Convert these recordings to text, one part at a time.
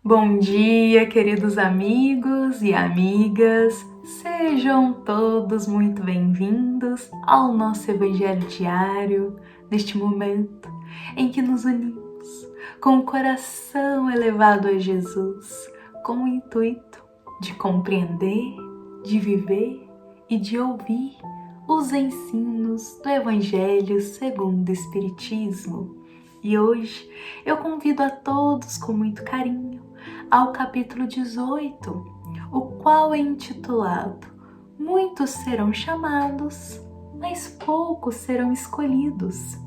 Bom dia, queridos amigos e amigas. Sejam todos muito bem-vindos ao nosso Evangelho diário, neste momento em que nos unimos com o coração elevado a Jesus, com o intuito de compreender, de viver e de ouvir os ensinos do Evangelho segundo o Espiritismo. E hoje eu convido a todos com muito carinho ao capítulo 18, o qual é intitulado Muitos serão chamados, mas poucos serão escolhidos.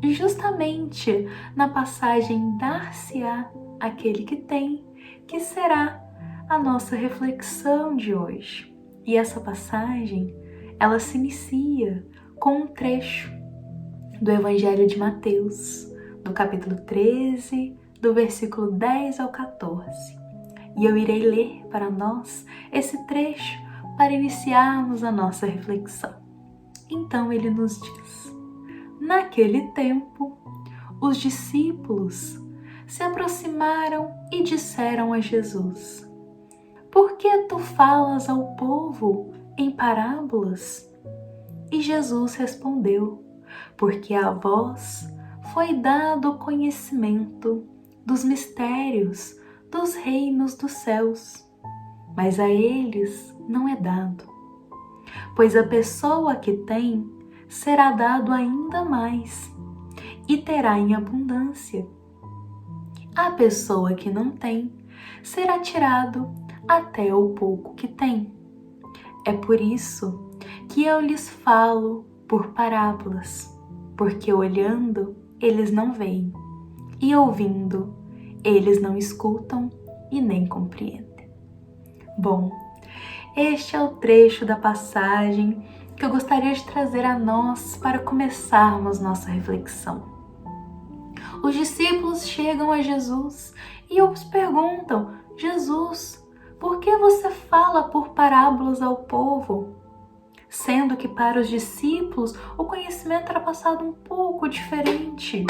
E justamente na passagem dar-se-á aquele que tem, que será a nossa reflexão de hoje. E essa passagem, ela se inicia com um trecho do Evangelho de Mateus, do capítulo 13, do versículo 10 ao 14. E eu irei ler para nós esse trecho para iniciarmos a nossa reflexão. Então ele nos diz: Naquele tempo, os discípulos se aproximaram e disseram a Jesus: Por que tu falas ao povo em parábolas? E Jesus respondeu: Porque a vós foi dado o conhecimento dos mistérios dos reinos dos céus, mas a eles não é dado. Pois a pessoa que tem será dado ainda mais e terá em abundância. A pessoa que não tem será tirado até o pouco que tem. É por isso que eu lhes falo por parábolas, porque olhando eles não veem, e ouvindo eles não escutam e nem compreendem. Bom, este é o trecho da passagem que eu gostaria de trazer a nós para começarmos nossa reflexão. Os discípulos chegam a Jesus e os perguntam: Jesus, por que você fala por parábolas ao povo? Sendo que para os discípulos o conhecimento era passado um pouco diferente.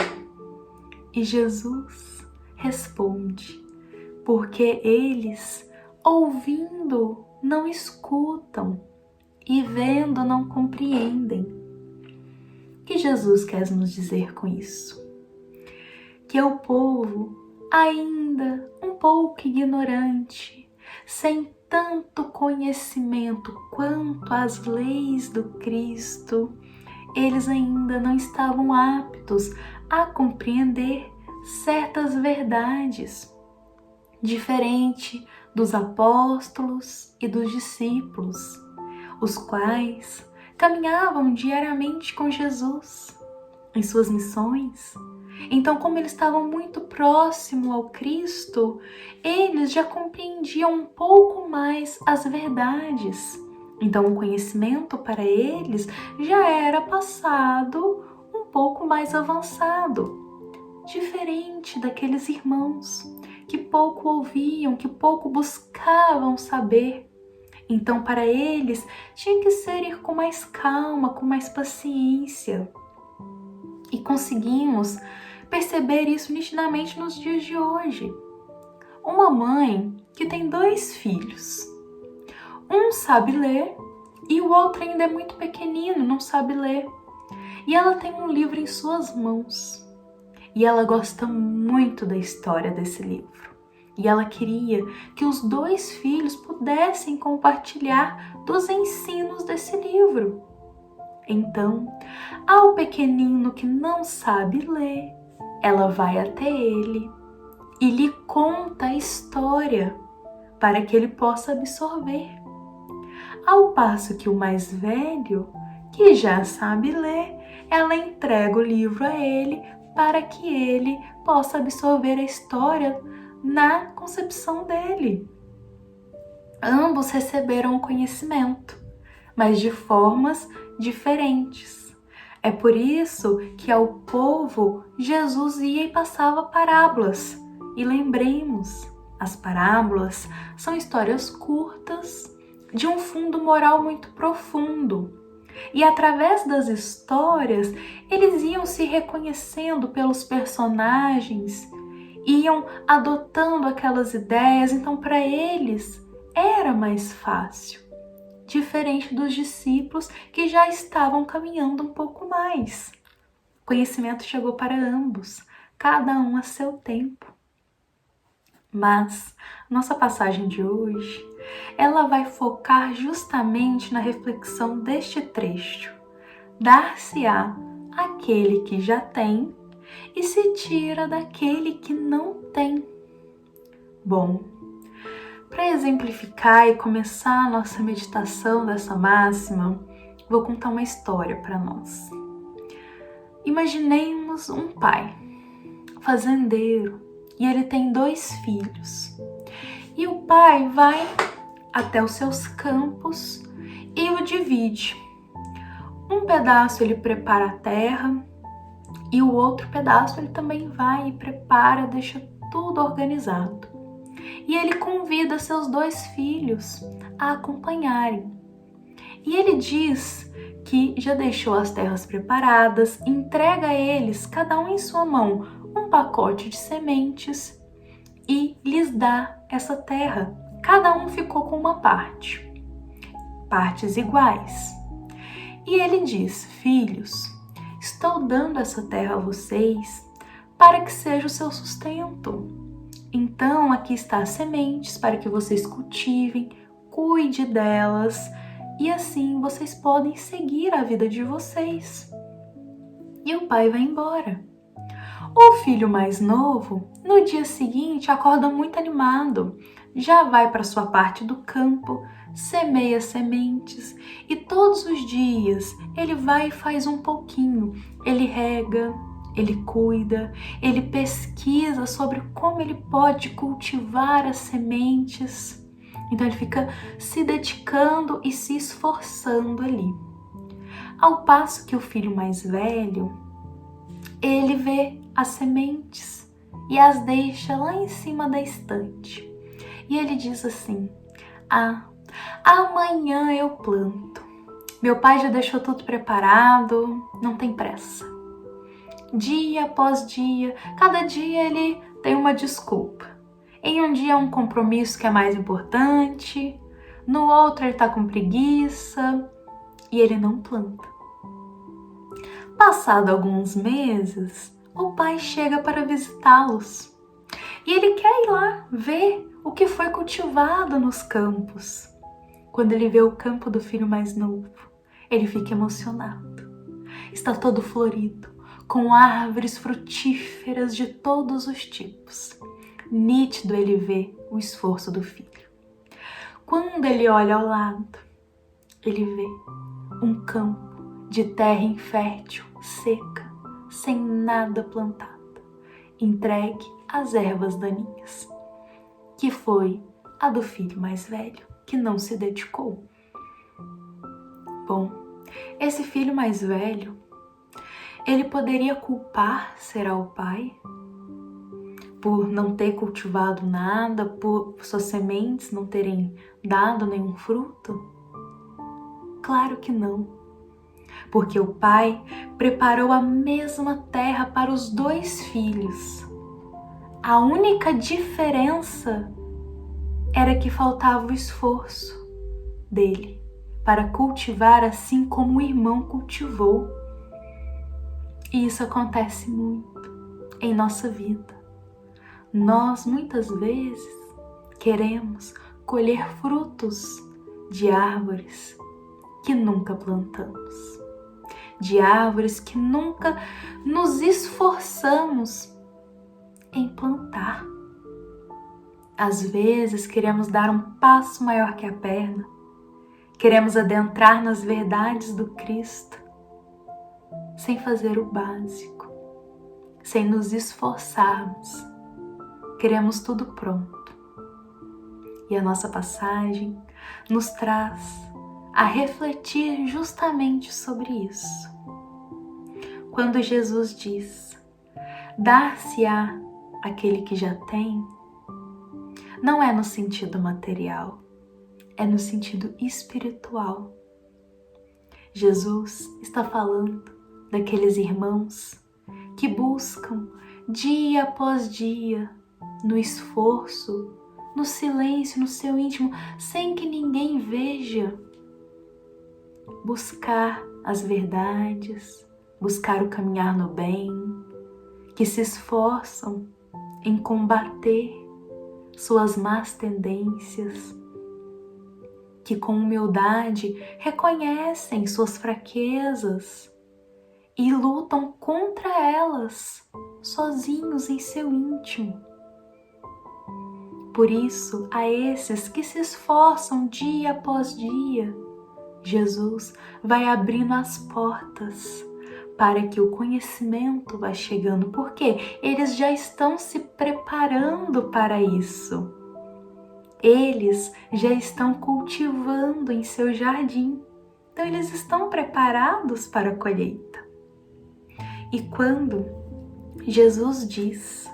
E Jesus responde: porque eles, ouvindo, não escutam e vendo, não compreendem. O que Jesus quer nos dizer com isso? Que é o povo ainda um pouco ignorante, sem tanto conhecimento quanto as leis do Cristo, eles ainda não estavam aptos a compreender certas verdades, diferente dos apóstolos e dos discípulos, os quais caminhavam diariamente com Jesus em suas missões. Então, como eles estavam muito próximos ao Cristo, eles já compreendiam um pouco mais as verdades. Então, o conhecimento para eles já era passado um pouco mais avançado, diferente daqueles irmãos que pouco ouviam, que pouco buscavam saber. Então, para eles, tinha que ser ir com mais calma, com mais paciência. E conseguimos perceber isso nitidamente nos dias de hoje. Uma mãe que tem 2 filhos. Um sabe ler e o outro ainda é muito pequenino, não sabe ler. E ela tem um livro em suas mãos. E ela gosta muito da história desse livro. E ela queria que os 2 filhos pudessem compartilhar dos ensinos desse livro. Então, ao pequenino que não sabe ler, ela vai até ele e lhe conta a história para que ele possa absorver. Ao passo que o mais velho, que já sabe ler, ela entrega o livro a ele para que ele possa absorver a história na concepção dele. Ambos receberam o conhecimento, mas de formas diferentes. É por isso que ao povo Jesus ia e passava parábolas. E lembremos, as parábolas são histórias curtas de um fundo moral muito profundo. E através das histórias, eles iam se reconhecendo pelos personagens iam adotando aquelas ideias, então para eles era mais fácil, diferente dos discípulos que já estavam caminhando um pouco mais. O conhecimento chegou para ambos, cada um a seu tempo. Mas nossa passagem de hoje, ela vai focar justamente na reflexão deste trecho. Dar-se-á aquele que já tem e se tira daquele que não tem. Bom, para exemplificar e começar a nossa meditação dessa máxima, vou contar uma história para nós. Imaginemos um pai, fazendeiro, e ele tem 2 filhos. E o pai vai até os seus campos e o divide. Um pedaço ele prepara a terra e o outro pedaço ele também vai e prepara, deixa tudo organizado. E ele convida seus 2 filhos a acompanharem. E ele diz que já deixou as terras preparadas, entrega a eles, cada um em sua mão, um pacote de sementes e lhes dá essa terra. Cada um ficou com uma parte, partes iguais. E ele diz: filhos, estou dando essa terra a vocês para que seja o seu sustento. Então aqui está as sementes para que vocês cultivem, cuide delas e assim vocês podem seguir a vida de vocês. E o pai vai embora. O filho mais novo, no dia seguinte, acorda muito animado, já vai para sua parte do campo, semeia sementes e todos os dias ele vai e faz um pouquinho. Ele rega, ele cuida, ele pesquisa sobre como ele pode cultivar as sementes. Então ele fica se dedicando e se esforçando ali. Ao passo que o filho mais velho, ele vê as sementes e as deixa lá em cima da estante. E ele diz assim: amanhã eu planto. Meu pai já deixou tudo preparado, não tem pressa. Dia após dia, cada dia ele tem uma desculpa. Em um dia é um compromisso que é mais importante, no outro ele tá com preguiça e ele não planta. Passado alguns meses, o pai chega para visitá-los e ele quer ir lá ver o que foi cultivado nos campos. Quando ele vê o campo do filho mais novo, ele fica emocionado. Está todo florido, com árvores frutíferas de todos os tipos. Nítido ele vê o esforço do filho. Quando ele olha ao lado, ele vê um campo de terra infértil, seca, sem nada plantada, entregue às ervas daninhas, que foi a do filho mais velho, que não se dedicou. Bom, esse filho mais velho, ele poderia culpar, será o pai, por não ter cultivado nada, por suas sementes não terem dado nenhum fruto? Claro que não. Porque o pai preparou a mesma terra para os 2 filhos. A única diferença era que faltava o esforço dele para cultivar assim como o irmão cultivou. E isso acontece muito em nossa vida. Nós muitas vezes queremos colher frutos de árvores que nunca plantamos, de árvores que nunca nos esforçamos em plantar. Às vezes queremos dar um passo maior que a perna, queremos adentrar nas verdades do Cristo, sem fazer o básico, sem nos esforçarmos. Queremos tudo pronto. E a nossa passagem nos traz a refletir justamente sobre isso. Quando Jesus diz: dar-se-á aquele que já tem, não é no sentido material, é no sentido espiritual. Jesus está falando daqueles irmãos que buscam dia após dia no esforço, no silêncio, no seu íntimo, sem que ninguém veja, buscar as verdades, buscar o caminhar no bem, que se esforçam em combater suas más tendências, que com humildade reconhecem suas fraquezas e lutam contra elas, sozinhos em seu íntimo. Por isso, a esses que se esforçam dia após dia, Jesus vai abrindo as portas para que o conhecimento vá chegando, porque eles já estão se preparando para isso. Eles já estão cultivando em seu jardim, então eles estão preparados para a colheita. E quando Jesus diz,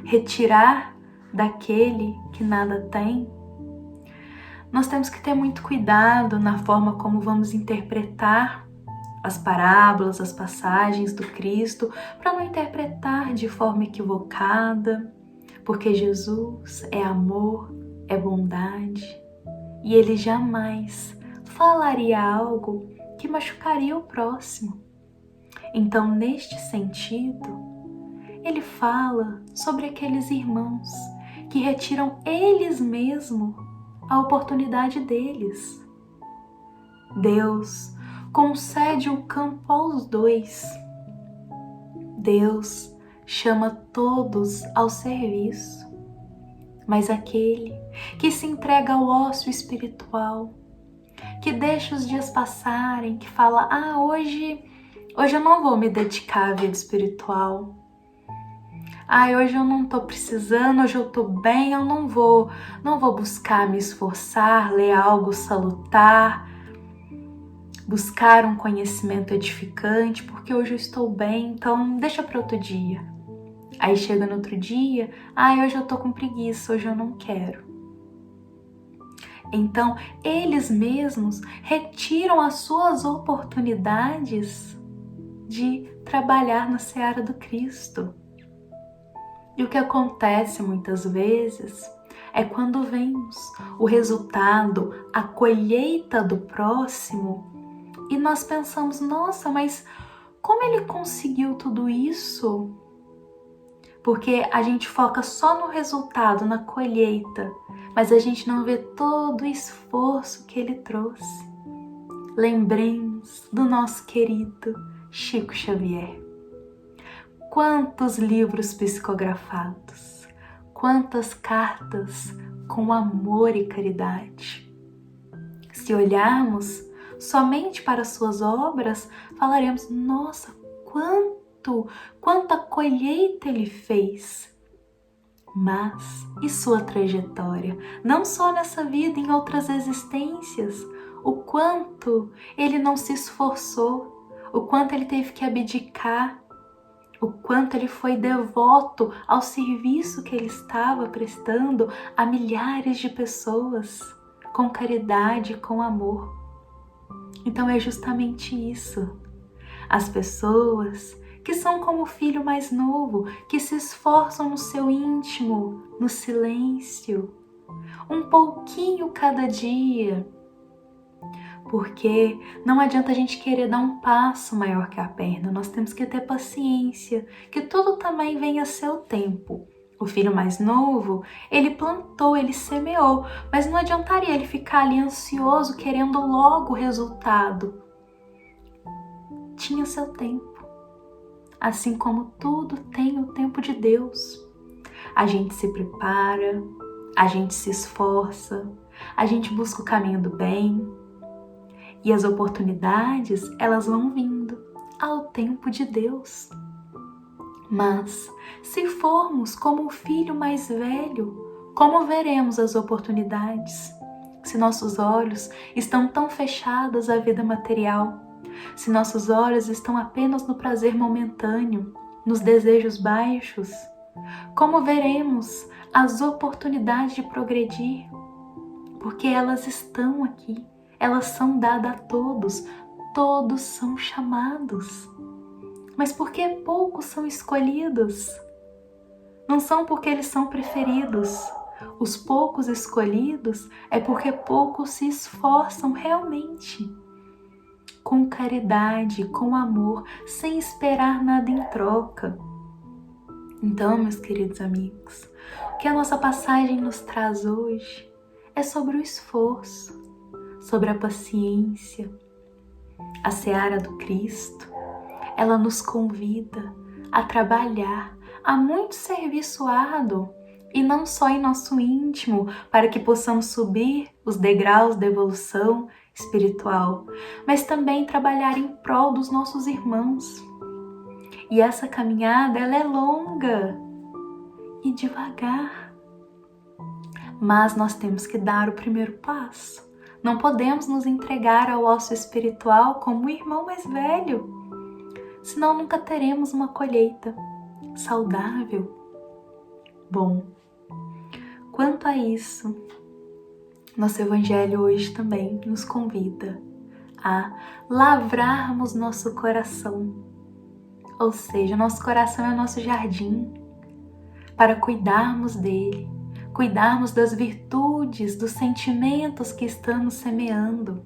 retirar daquele que nada tem, nós temos que ter muito cuidado na forma como vamos interpretar as parábolas, as passagens do Cristo, para não interpretar de forma equivocada, porque Jesus é amor, é bondade, e Ele jamais falaria algo que machucaria o próximo. Então, neste sentido, Ele fala sobre aqueles irmãos que retiram eles mesmos a oportunidade deles. Deus concede o campo aos dois. Deus chama todos ao serviço, mas aquele que se entrega ao ócio espiritual, que deixa os dias passarem, que fala, hoje eu não vou me dedicar à vida espiritual, hoje eu não estou precisando, hoje eu estou bem, eu não vou buscar me esforçar, ler algo salutar, buscar um conhecimento edificante, porque hoje eu estou bem, então deixa para outro dia. Aí chega no outro dia, hoje eu tô com preguiça, hoje eu não quero. Então, eles mesmos retiram as suas oportunidades de trabalhar na seara do Cristo. E o que acontece muitas vezes é quando vemos o resultado, a colheita do próximo, e nós pensamos, nossa, mas como ele conseguiu tudo isso? Porque a gente foca só no resultado, na colheita, mas a gente não vê todo o esforço que ele trouxe. Lembremos do nosso querido Chico Xavier. Quantos livros psicografados, quantas cartas com amor e caridade. Se olharmos somente para suas obras, falaremos, nossa, quanta colheita ele fez. Mas e sua trajetória? Não só nessa vida, em outras existências. O quanto ele não se esforçou, o quanto ele teve que abdicar, o quanto ele foi devoto ao serviço que ele estava prestando a milhares de pessoas, com caridade e com amor. Então é justamente isso. As pessoas que são como o filho mais novo, que se esforçam no seu íntimo, no silêncio, um pouquinho cada dia. Porque não adianta a gente querer dar um passo maior que a perna, nós temos que ter paciência, que tudo também vem a seu tempo. O filho mais novo, ele plantou, ele semeou, mas não adiantaria ele ficar ali ansioso, querendo logo o resultado. Tinha seu tempo. Assim como tudo tem o tempo de Deus. A gente se prepara, a gente se esforça, a gente busca o caminho do bem e as oportunidades, elas vão vindo ao tempo de Deus. Mas, se formos como o filho mais velho, como veremos as oportunidades? Se nossos olhos estão tão fechados à vida material, se nossos olhos estão apenas no prazer momentâneo, nos desejos baixos, como veremos as oportunidades de progredir? Porque elas estão aqui, elas são dadas a todos, todos são chamados. Mas por que poucos são escolhidos? não são porque eles são preferidos. Os poucos escolhidos é porque poucos se esforçam realmente, com caridade, com amor, sem esperar nada em troca. Então, meus queridos amigos, o que a nossa passagem nos traz hoje é sobre o esforço, sobre a paciência. A seara do Cristo, ela nos convida a trabalhar, há muito serviço árduo, e não só em nosso íntimo, para que possamos subir os degraus da evolução espiritual, mas também trabalhar em prol dos nossos irmãos. E essa caminhada, ela é longa e devagar, mas nós temos que dar o primeiro passo. Não podemos nos entregar ao osso espiritual como o irmão mais velho, senão nunca teremos uma colheita saudável. Bom, quanto a isso, nosso Evangelho hoje também nos convida a lavrarmos nosso coração. Ou seja, nosso coração é nosso jardim, para cuidarmos dele, cuidarmos das virtudes, dos sentimentos que estamos semeando.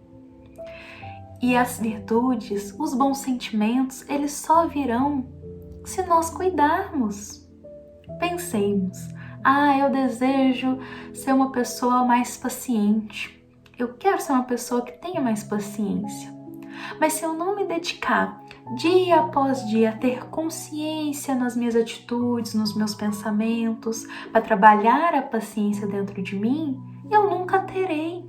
E as virtudes, os bons sentimentos, eles só virão se nós cuidarmos. Pensemos, eu desejo ser uma pessoa mais paciente. Eu quero ser uma pessoa que tenha mais paciência. Mas se eu não me dedicar dia após dia a ter consciência nas minhas atitudes, nos meus pensamentos, para trabalhar a paciência dentro de mim, eu nunca terei.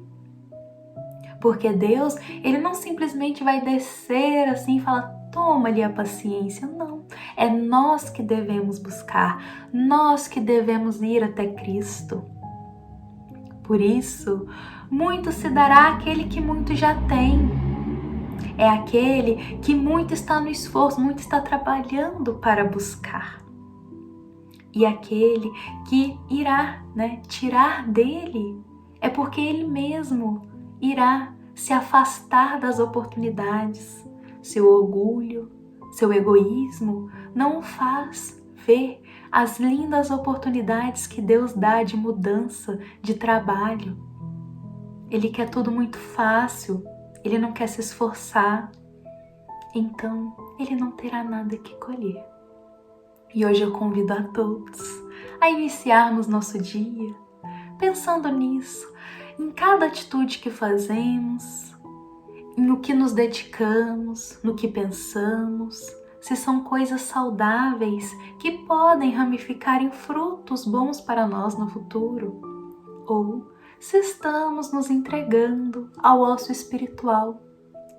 Porque Deus, Ele não simplesmente vai descer assim e falar, toma ali a paciência. Não, é nós que devemos buscar, nós que devemos ir até Cristo. Por isso, muito se dará àquele que muito já tem. É aquele que muito está no esforço, muito está trabalhando para buscar. E aquele que irá, tirar dele, é porque ele mesmo irá se afastar das oportunidades. Seu orgulho, seu egoísmo não o faz ver as lindas oportunidades que Deus dá de mudança, de trabalho. Ele quer tudo muito fácil, ele não quer se esforçar, então ele não terá nada que colher. E hoje eu convido a todos a iniciarmos nosso dia pensando nisso, em cada atitude que fazemos, no que nos dedicamos, no que pensamos, se são coisas saudáveis que podem ramificar em frutos bons para nós no futuro, ou se estamos nos entregando ao osso espiritual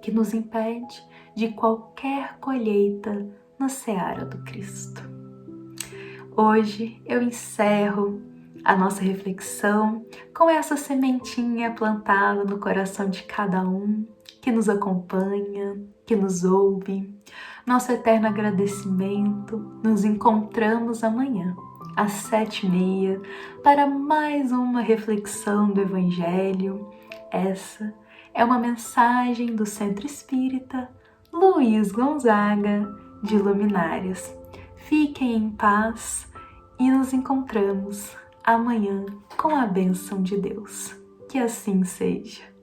que nos impede de qualquer colheita na seara do Cristo. Hoje eu encerro a nossa reflexão com essa sementinha plantada no coração de cada um que nos acompanha, que nos ouve. Nosso eterno agradecimento. Nos encontramos amanhã às 7h30 para mais uma reflexão do Evangelho. Essa é uma mensagem do Centro Espírita Luiz Gonzaga de Luminárias. Fiquem em paz e nos encontramos amanhã com a bênção de Deus. Que assim seja.